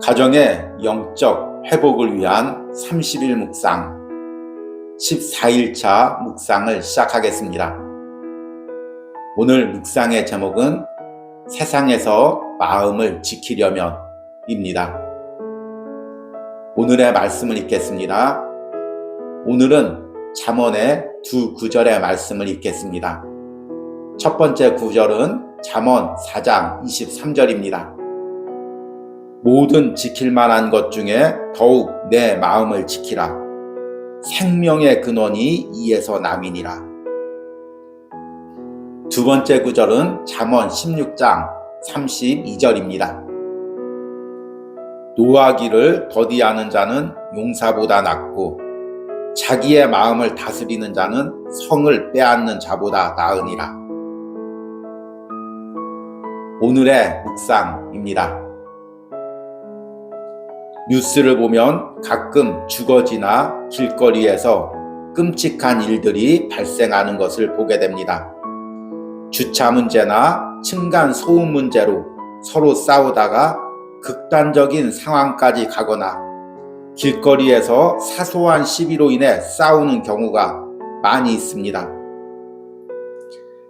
가정의 영적 회복을 위한 30일 묵상 14일차 묵상을 시작하겠습니다. 오늘 묵상의 제목은 세상에서 마음을 지키려면 입니다. 오늘의 말씀을 읽겠습니다. 오늘은 잠언의 두 구절의 말씀을 읽겠습니다. 첫 번째 구절은 잠언 4장 23절입니다. 모든 지킬 만한 것 중에 더욱 내 마음을 지키라. 생명의 근원이 이에서 남이니라. 두 번째 구절은 잠언 16장 32절입니다. 노하기를 더디하는 자는 용사보다 낫고 자기의 마음을 다스리는 자는 성을 빼앗는 자보다 나으니라. 오늘의 묵상입니다. 뉴스를 보면 가끔 주거지나 길거리에서 끔찍한 일들이 발생하는 것을 보게 됩니다. 주차 문제나 층간 소음 문제로 서로 싸우다가 극단적인 상황까지 가거나 길거리에서 사소한 시비로 인해 싸우는 경우가 많이 있습니다.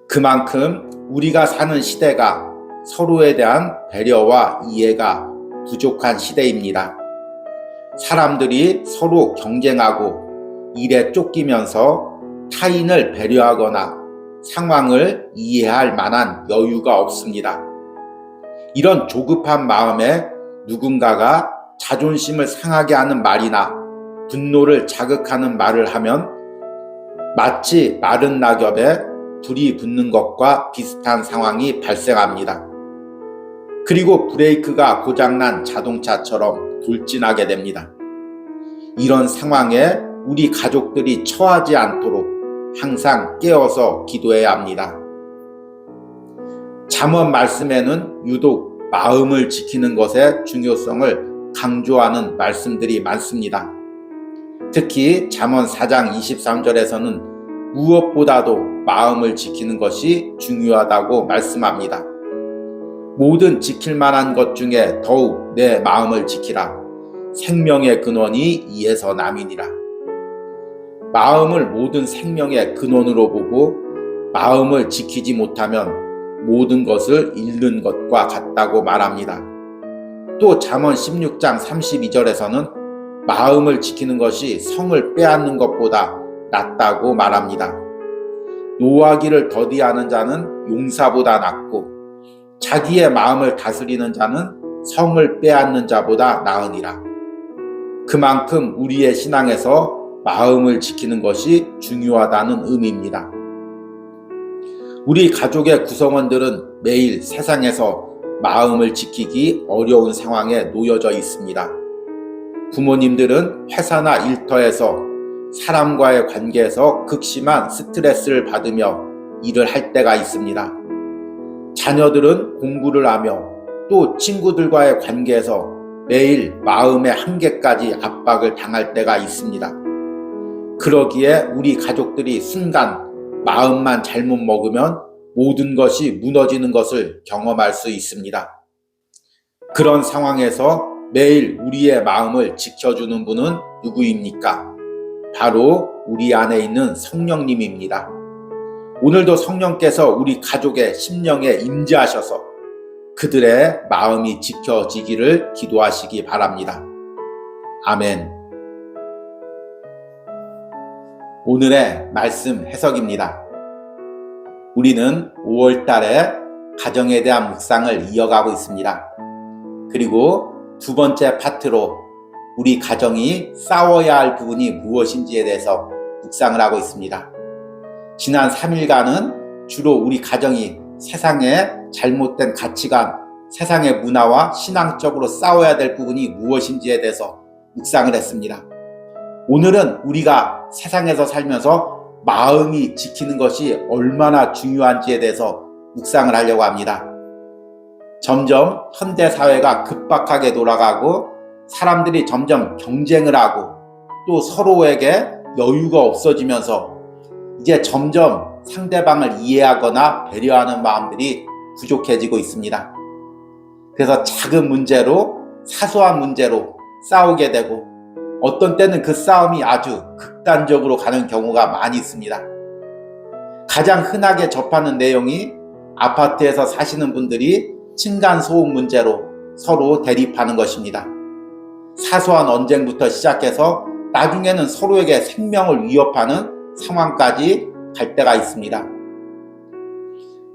그만큼 우리가 사는 시대가 서로에 대한 배려와 이해가 부족한 시대입니다. 사람들이 서로 경쟁하고 일에 쫓기면서 타인을 배려하거나 상황을 이해할 만한 여유가 없습니다. 이런 조급한 마음에 누군가가 자존심을 상하게 하는 말이나 분노를 자극하는 말을 하면 마치 마른 낙엽에 불이 붙는 것과 비슷한 상황이 발생합니다. 그리고 브레이크가 고장난 자동차처럼 돌진하게 됩니다. 이런 상황에 우리 가족들이 처하지 않도록 항상 깨어서 기도해야 합니다. 잠언 말씀에는 유독 마음을 지키는 것의 중요성을 강조하는 말씀들이 많습니다. 특히 잠언 4장 23절에서는 무엇보다도 마음을 지키는 것이 중요하다고 말씀합니다. 모든 지킬 만한 것 중에 더욱 내 마음을 지키라. 생명의 근원이 이에서 남이니라. 마음을 모든 생명의 근원으로 보고 마음을 지키지 못하면 모든 것을 잃는 것과 같다고 말합니다. 또 잠언 16장 32절에서는 마음을 지키는 것이 성을 빼앗는 것보다 낫다고 말합니다. 노하기를 더디하는 자는 용사보다 낫고 자기의 마음을 다스리는 자는 성을 빼앗는 자보다 나으니라. 그만큼 우리의 신앙에서 마음을 지키는 것이 중요하다는 의미입니다. 우리 가족의 구성원들은 매일 세상에서 마음을 지키기 어려운 상황에 놓여져 있습니다. 부모님들은 회사나 일터에서 사람과의 관계에서 극심한 스트레스를 받으며 일을 할 때가 있습니다. 자녀들은 공부를 하며 또 친구들과의 관계에서 매일 마음의 한계까지 압박을 당할 때가 있습니다. 그러기에 우리 가족들이 순간 마음만 잘못 먹으면 모든 것이 무너지는 것을 경험할 수 있습니다. 그런 상황에서 매일 우리의 마음을 지켜주는 분은 누구입니까? 바로 우리 안에 있는 성령님입니다. 오늘도 성령께서 우리 가족의 심령에 임재하셔서 그들의 마음이 지켜지기를 기도하시기 바랍니다. 아멘. 오늘의 말씀 해석입니다. 우리는 5월 달에 가정에 대한 묵상을 이어가고 있습니다. 그리고 두 번째 파트로 우리 가정이 싸워야 할 부분이 무엇인지에 대해서 묵상을 하고 있습니다. 지난 3일간은 주로 우리 가정이 세상의 잘못된 가치관, 세상의 문화와 신앙적으로 싸워야 될 부분이 무엇인지에 대해서 묵상을 했습니다. 오늘은 우리가 세상에서 살면서 마음이 지키는 것이 얼마나 중요한지에 대해서 묵상을 하려고 합니다. 점점 현대사회가 급박하게 돌아가고 사람들이 점점 경쟁을 하고 또 서로에게 여유가 없어지면서 이제 점점 상대방을 이해하거나 배려하는 마음들이 부족해지고 있습니다. 그래서 작은 문제로 사소한 문제로 싸우게 되고 어떤 때는 그 싸움이 아주 극단적으로 가는 경우가 많이 있습니다. 가장 흔하게 접하는 내용이 아파트에서 사시는 분들이 층간소음 문제로 서로 대립하는 것입니다. 사소한 언쟁부터 시작해서 나중에는 서로에게 생명을 위협하는 상황까지 갈 때가 있습니다.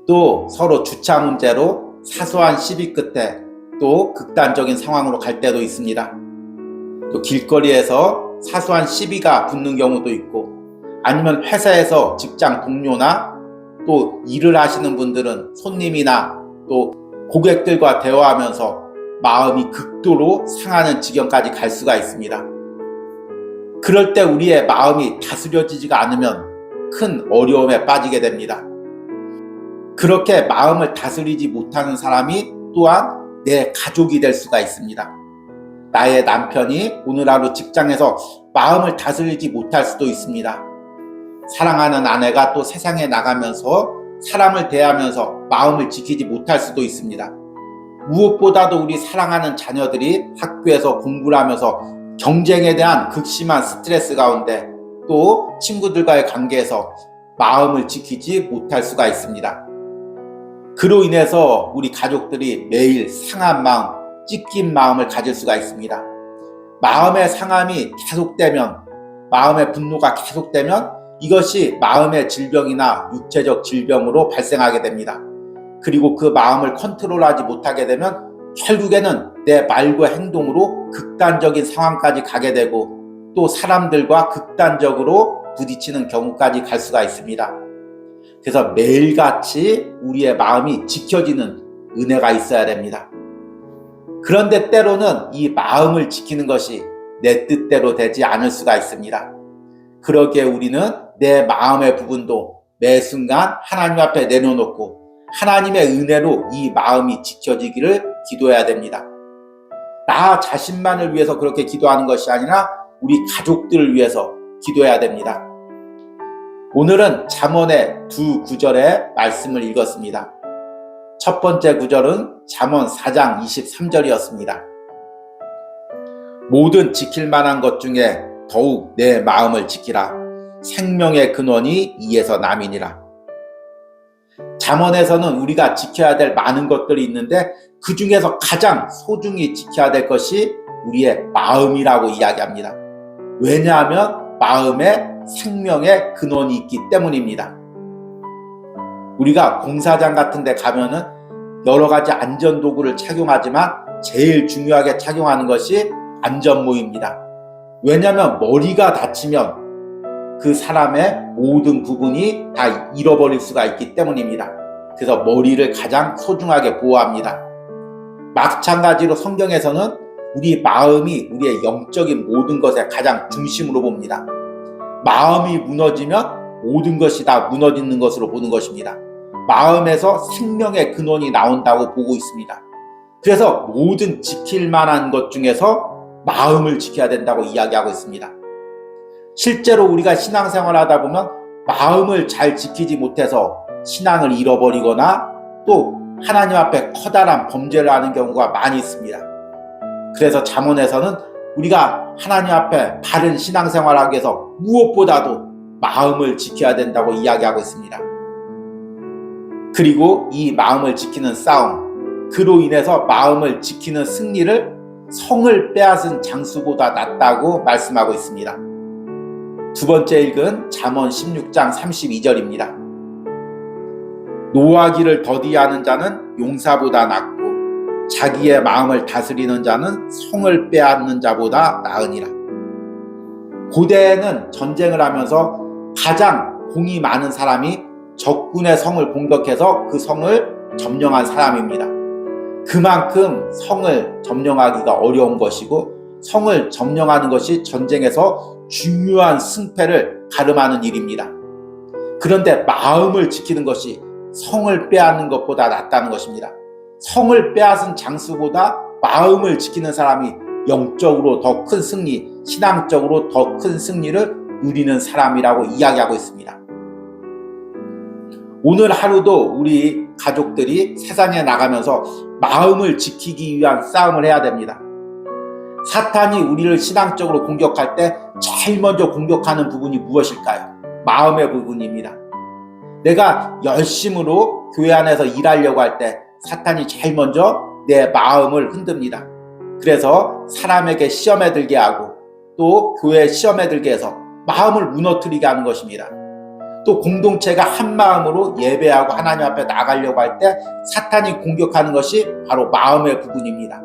또 서로 주차 문제로 사소한 시비 끝에 또 극단적인 상황으로 갈 때도 있습니다. 또 길거리에서 사소한 시비가 붙는 경우도 있고 아니면 회사에서 직장 동료나 또 일을 하시는 분들은 손님이나 또 고객들과 대화하면서 마음이 극도로 상하는 지경까지 갈 수가 있습니다. 그럴 때 우리의 마음이 다스려지지가 않으면 큰 어려움에 빠지게 됩니다. 그렇게 마음을 다스리지 못하는 사람이 또한 내 가족이 될 수가 있습니다. 나의 남편이 오늘 하루 직장에서 마음을 다스리지 못할 수도 있습니다. 사랑하는 아내가 또 세상에 나가면서 사람을 대하면서 마음을 지키지 못할 수도 있습니다. 무엇보다도 우리 사랑하는 자녀들이 학교에서 공부를 하면서 경쟁에 대한 극심한 스트레스 가운데 또 친구들과의 관계에서 마음을 지키지 못할 수가 있습니다. 그로 인해서 우리 가족들이 매일 상한 마음, 찢긴 마음을 가질 수가 있습니다. 마음의 상함이 계속되면, 마음의 분노가 계속되면 이것이 마음의 질병이나 육체적 질병으로 발생하게 됩니다. 그리고 그 마음을 컨트롤하지 못하게 되면 결국에는 내 말과 행동으로 극단적인 상황까지 가게 되고 또 사람들과 극단적으로 부딪히는 경우까지 갈 수가 있습니다. 그래서 매일같이 우리의 마음이 지켜지는 은혜가 있어야 됩니다. 그런데 때로는 이 마음을 지키는 것이 내 뜻대로 되지 않을 수가 있습니다. 그러기에 우리는 내 마음의 부분도 매 순간 하나님 앞에 내려놓고 하나님의 은혜로 이 마음이 지켜지기를 기도해야 됩니다. 나 자신만을 위해서 그렇게 기도하는 것이 아니라 우리 가족들을 위해서 기도해야 됩니다. 오늘은 잠언의 두 구절의 말씀을 읽었습니다. 첫 번째 구절은 잠언 4장 23절이었습니다. 모든 지킬 만한 것 중에 더욱 내 마음을 지키라. 생명의 근원이 이에서 남이니라. 잠언에서는 우리가 지켜야 될 많은 것들이 있는데 그 중에서 가장 소중히 지켜야 될 것이 우리의 마음이라고 이야기합니다. 왜냐하면 마음에 생명의 근원이 있기 때문입니다. 우리가 공사장 같은 데 가면은 여러 가지 안전도구를 착용하지만 제일 중요하게 착용하는 것이 안전모입니다. 왜냐하면 머리가 다치면 그 사람의 모든 부분이 다 잃어버릴 수가 있기 때문입니다. 그래서 머리를 가장 소중하게 보호합니다. 마찬가지로 성경에서는 우리 마음이 우리의 영적인 모든 것의 가장 중심으로 봅니다. 마음이 무너지면 모든 것이 다 무너지는 것으로 보는 것입니다. 마음에서 생명의 근원이 나온다고 보고 있습니다. 그래서 모든 지킬 만한 것 중에서 마음을 지켜야 된다고 이야기하고 있습니다. 실제로 우리가 신앙생활을 하다 보면 마음을 잘 지키지 못해서 신앙을 잃어버리거나 또 하나님 앞에 커다란 범죄를 하는 경우가 많이 있습니다. 그래서 잠언에서는 우리가 하나님 앞에 바른 신앙생활을 하기 위해서 무엇보다도 마음을 지켜야 된다고 이야기하고 있습니다. 그리고 이 마음을 지키는 싸움, 그로 인해서 마음을 지키는 승리를 성을 빼앗은 장수보다 낫다고 말씀하고 있습니다. 두 번째 읽은 잠언 16장 32절입니다. 노하기를 더디하는 자는 용사보다 낫고 자기의 마음을 다스리는 자는 성을 빼앗는 자보다 나으니라. 고대에는 전쟁을 하면서 가장 공이 많은 사람이 적군의 성을 공격해서 그 성을 점령한 사람입니다. 그만큼 성을 점령하기가 어려운 것이고 성을 점령하는 것이 전쟁에서 중요한 승패를 가름하는 일입니다. 그런데 마음을 지키는 것이 성을 빼앗는 것보다 낫다는 것입니다. 성을 빼앗은 장수보다 마음을 지키는 사람이 영적으로 더 큰 승리, 신앙적으로 더 큰 승리를 누리는 사람이라고 이야기하고 있습니다. 오늘 하루도 우리 가족들이 세상에 나가면서 마음을 지키기 위한 싸움을 해야 됩니다. 사탄이 우리를 신앙적으로 공격할 때 제일 먼저 공격하는 부분이 무엇일까요? 마음의 부분입니다. 내가 열심으로 교회 안에서 일하려고 할 때 사탄이 제일 먼저 내 마음을 흔듭니다. 그래서 사람에게 시험에 들게 하고 또 교회 시험에 들게 해서 마음을 무너뜨리게 하는 것입니다. 또 공동체가 한 마음으로 예배하고 하나님 앞에 나가려고 할 때 사탄이 공격하는 것이 바로 마음의 부분입니다.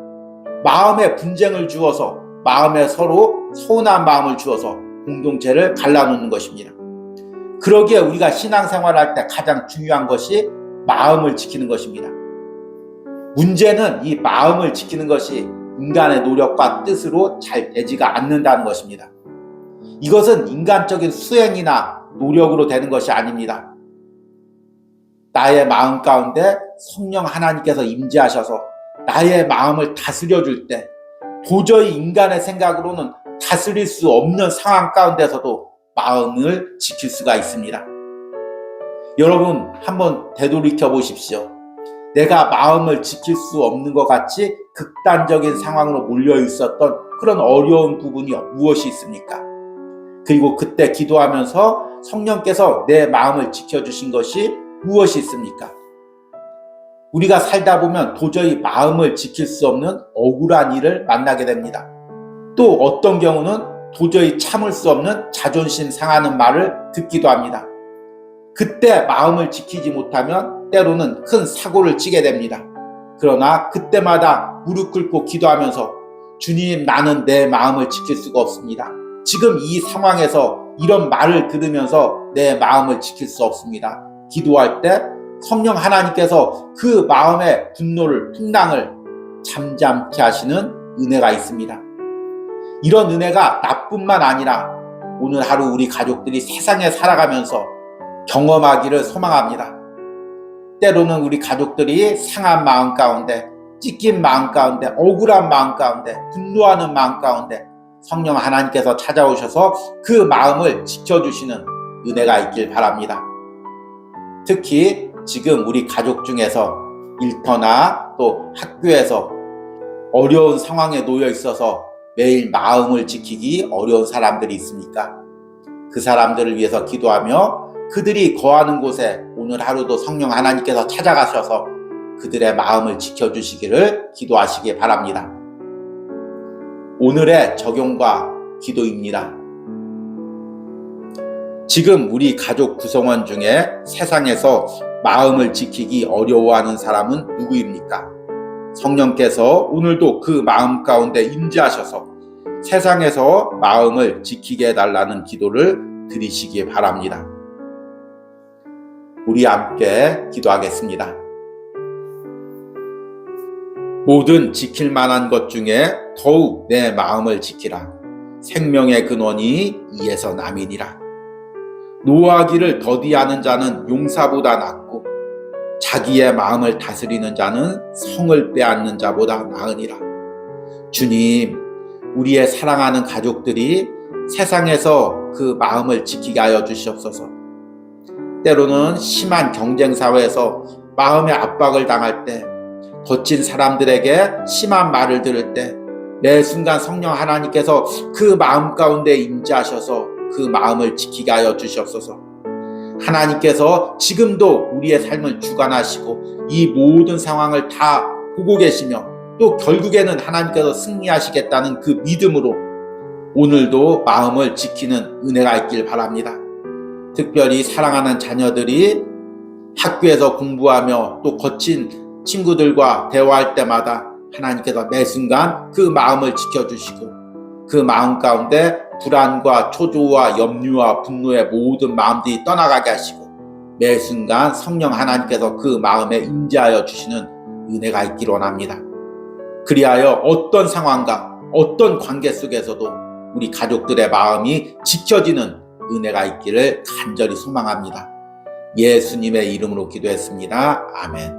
마음에 분쟁을 주어서 마음에 서로 서운한 마음을 주어서 공동체를 갈라놓는 것입니다. 그러기에 우리가 신앙생활을 할 때 가장 중요한 것이 마음을 지키는 것입니다. 문제는 이 마음을 지키는 것이 인간의 노력과 뜻으로 잘 되지가 않는다는 것입니다. 이것은 인간적인 수행이나 노력으로 되는 것이 아닙니다. 나의 마음 가운데 성령 하나님께서 임재하셔서 나의 마음을 다스려 줄 때 도저히 인간의 생각으로는 다스릴 수 없는 상황 가운데서도 마음을 지킬 수가 있습니다. 여러분 한번 되돌이켜 보십시오. 내가 마음을 지킬 수 없는 것 같이 극단적인 상황으로 몰려 있었던 그런 어려운 부분이 무엇이 있습니까? 그리고 그때 기도하면서 성령께서 내 마음을 지켜주신 것이 무엇이 있습니까? 우리가 살다 보면 도저히 마음을 지킬 수 없는 억울한 일을 만나게 됩니다. 또 어떤 경우는 도저히 참을 수 없는 자존심 상하는 말을 듣기도 합니다. 그때 마음을 지키지 못하면 때로는 큰 사고를 치게 됩니다. 그러나 그때마다 무릎 꿇고 기도하면서 주님, 나는 내 마음을 지킬 수가 없습니다. 지금 이 상황에서 이런 말을 들으면서 내 마음을 지킬 수 없습니다. 기도할 때 성령 하나님께서 그 마음의 분노를, 풍랑을 잠잠케 하시는 은혜가 있습니다. 이런 은혜가 나뿐만 아니라 오늘 하루 우리 가족들이 세상에 살아가면서 경험하기를 소망합니다. 때로는 우리 가족들이 상한 마음 가운데, 찢긴 마음 가운데, 억울한 마음 가운데, 분노하는 마음 가운데 성령 하나님께서 찾아오셔서 그 마음을 지켜주시는 은혜가 있길 바랍니다. 특히 지금 우리 가족 중에서 일터나 또 학교에서 어려운 상황에 놓여 있어서 매일 마음을 지키기 어려운 사람들이 있습니까? 그 사람들을 위해서 기도하며 그들이 거하는 곳에 오늘 하루도 성령 하나님께서 찾아가셔서 그들의 마음을 지켜주시기를 기도하시기 바랍니다. 오늘의 적용과 기도입니다. 지금 우리 가족 구성원 중에 세상에서 마음을 지키기 어려워하는 사람은 누구입니까? 성령께서 오늘도 그 마음 가운데 임재하셔서 세상에서 마음을 지키게 해달라는 기도를 드리시기 바랍니다. 우리 함께 기도하겠습니다. 모든 지킬 만한 것 중에 더욱 내 마음을 지키라. 생명의 근원이 이에서 남이니라. 노하기를 더디하는 자는 용사보다 낫고 자기의 마음을 다스리는 자는 성을 빼앗는 자보다 나으니라. 주님, 우리의 사랑하는 가족들이 세상에서 그 마음을 지키게 하여 주시옵소서. 때로는 심한 경쟁 사회에서 마음의 압박을 당할 때, 거친 사람들에게 심한 말을 들을 때 매 순간 성령 하나님께서 그 마음 가운데 임재하셔서 그 마음을 지키게 하여 주시옵소서. 하나님께서 지금도 우리의 삶을 주관하시고 이 모든 상황을 다 보고 계시며 또 결국에는 하나님께서 승리하시겠다는 그 믿음으로 오늘도 마음을 지키는 은혜가 있길 바랍니다. 특별히 사랑하는 자녀들이 학교에서 공부하며 또 거친 친구들과 대화할 때마다 하나님께서 매 순간 그 마음을 지켜주시고 그 마음 가운데 불안과 초조와 염려와 분노의 모든 마음들이 떠나가게 하시고 매 순간 성령 하나님께서 그 마음에 임재하여 주시는 은혜가 있기를 원합니다. 그리하여 어떤 상황과 어떤 관계 속에서도 우리 가족들의 마음이 지켜지는 은혜가 있기를 간절히 소망합니다. 예수님의 이름으로 기도했습니다. 아멘.